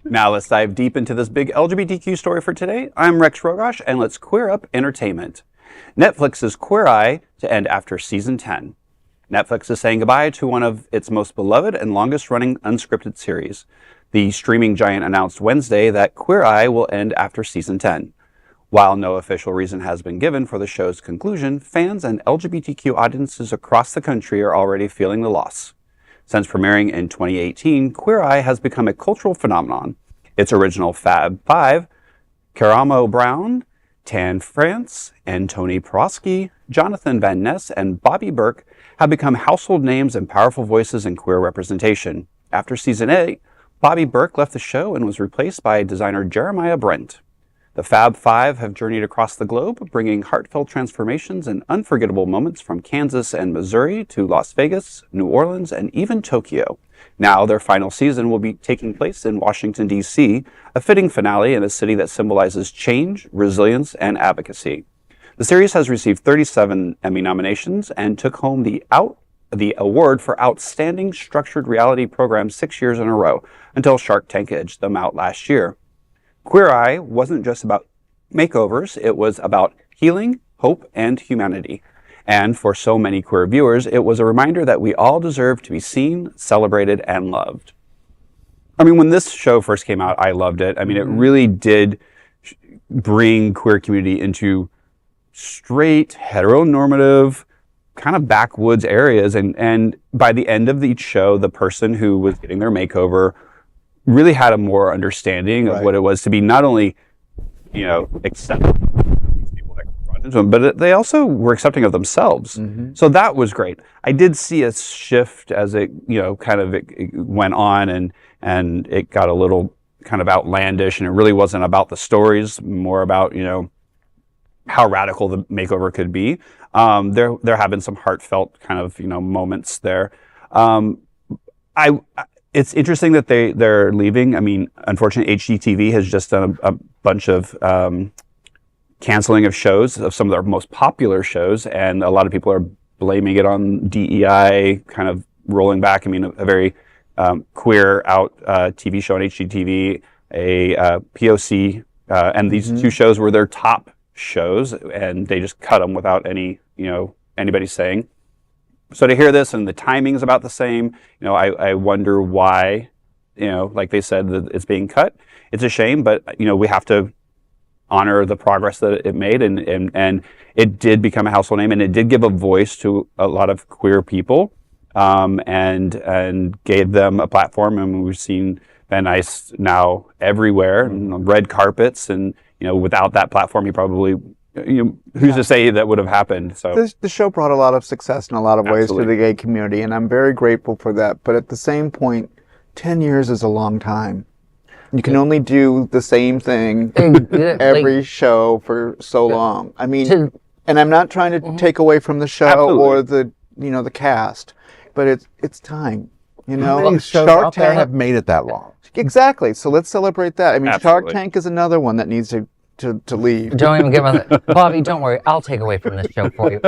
Now let's dive deep into this big LGBTQ story for today. I'm Rex Rogosh, and let's queer up entertainment. Netflix's Queer Eye to end after season 10. Netflix is saying goodbye to one of its most beloved and longest-running unscripted series. The streaming giant announced Wednesday that Queer Eye will end after season 10. While no official reason has been given for the show's conclusion, fans and LGBTQ audiences across the country are already feeling the loss. Since premiering in 2018, Queer Eye has become a cultural phenomenon. Its original Fab Five, Karamo Brown, Tan France, Antoni Porowski, Jonathan Van Ness, and Bobby Berk have become household names and powerful voices in queer representation. After season 8, Bobby Berk left the show and was replaced by designer Jeremiah Brent. The Fab Five have journeyed across the globe, bringing heartfelt transformations and unforgettable moments from Kansas and Missouri to Las Vegas, New Orleans, and even Tokyo. Now, their final season will be taking place in Washington, D.C., a fitting finale in a city that symbolizes change, resilience, and advocacy. The series has received 37 Emmy nominations and took home the award for Outstanding Structured Reality Program 6 years in a row, until Shark Tank edged them out last year. Queer Eye wasn't just about makeovers, it was about healing, hope, and humanity. And for so many queer viewers, it was a reminder that we all deserve to be seen, celebrated, and loved. I mean, when this show first came out, I loved it. I mean, it really did bring queer community into straight, heteronormative, kind of backwoods areas. And by the end of each show, the person who was getting their makeover really had a more understanding of what it was to be not only, accepting these people that confronted them, but they also were accepting of themselves. Mm-hmm. So that was great. I did see a shift as it went on and it got a little kind of outlandish, and it really wasn't about the stories, more about, how radical the makeover could be. There have been some heartfelt kind of, moments there. It's interesting that they're leaving. I mean, unfortunately, HGTV has just done a bunch of canceling of shows, of some of their most popular shows, and a lot of people are blaming it on DEI, kind of rolling back. I mean, a very queer out TV show on HGTV, a POC, and these two shows were their top shows, and they just cut them without anybody saying. So to hear this and the timing's about the same, I wonder why, like they said, that it's being cut. It's a shame, but, we have to honor the progress that it made, and it did become a household name, and it did give a voice to a lot of queer people, and gave them a platform. And we've seen Van Nuys now everywhere, and red carpets, and, without that platform, he probably... who's to say that would have happened? So the show brought a lot of success in a lot of ways to the gay community, and I'm very grateful for that. But at the same point, 10 years is a long time. You can only do the same thing every show for so long. I mean, and I'm not trying to take away from the show or the the cast, but it's time. How many shows out there have made it that long? Exactly. So let's celebrate that. I mean, Shark Tank is another one that needs to leave. Don't even give us Bobby, don't worry. I'll take away from this show for you.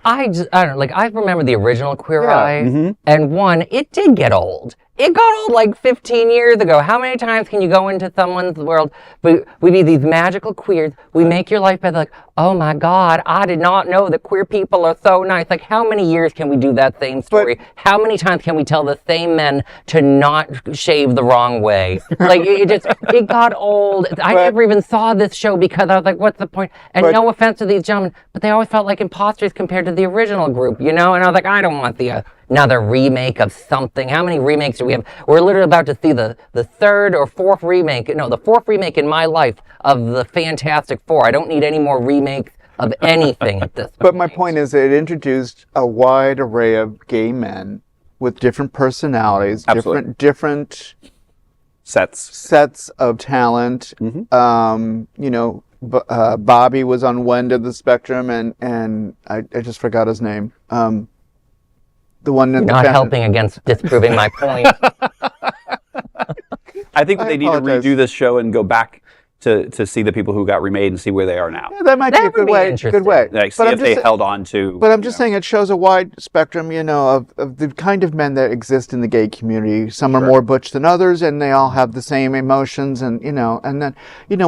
I don't know. Like, I remember the original Queer Eye, and it did get old. It got old like 15 years ago. How many times can you go into someone's world? We be these magical queers. We make your life better. Like, oh my God, I did not know that queer people are so nice. Like, how many years can we do that same story? How many times can we tell the same men to not shave the wrong way? Like, it got old. I never even saw this show because I was like, what's the point? And no offense to these gentlemen, but they always felt like imposters compared to the original group, And I was like, I don't want another remake of something. How many remakes do we have? We're literally about to see the third or fourth remake. No, the fourth remake in my life of the Fantastic Four. I don't need any more remakes of anything at this point. But my point is, it introduced a wide array of gay men with different personalities, different sets of talent. Bobby was on one end of the spectrum, and I just forgot his name. The one not helping against disproving my point. I think they need to redo this show and go back to see the people who got remade and see where they are now. Yeah, that might be a good way. Good way. Like, see if they held on to. But I'm just saying it shows a wide spectrum, of the kind of men that exist in the gay community. Some are more butch than others, and they all have the same emotions, and then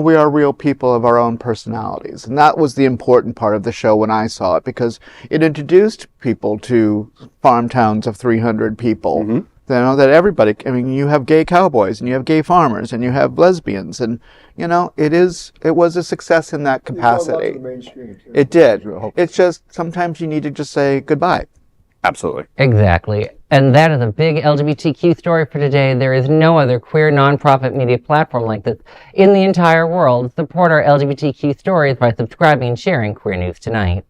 we are real people of our own personalities, and that was the important part of the show when I saw it, because it introduced people to farm towns of 300 people. Mm-hmm. That everybody, you have gay cowboys and you have gay farmers and you have lesbians, and it was a success in that capacity. It did. It's just sometimes you need to just say goodbye. Absolutely. Exactly. And that is a big LGBTQ story for today. There is no other queer nonprofit media platform like this in the entire world. Support our LGBTQ stories by subscribing and sharing Queer News Tonight.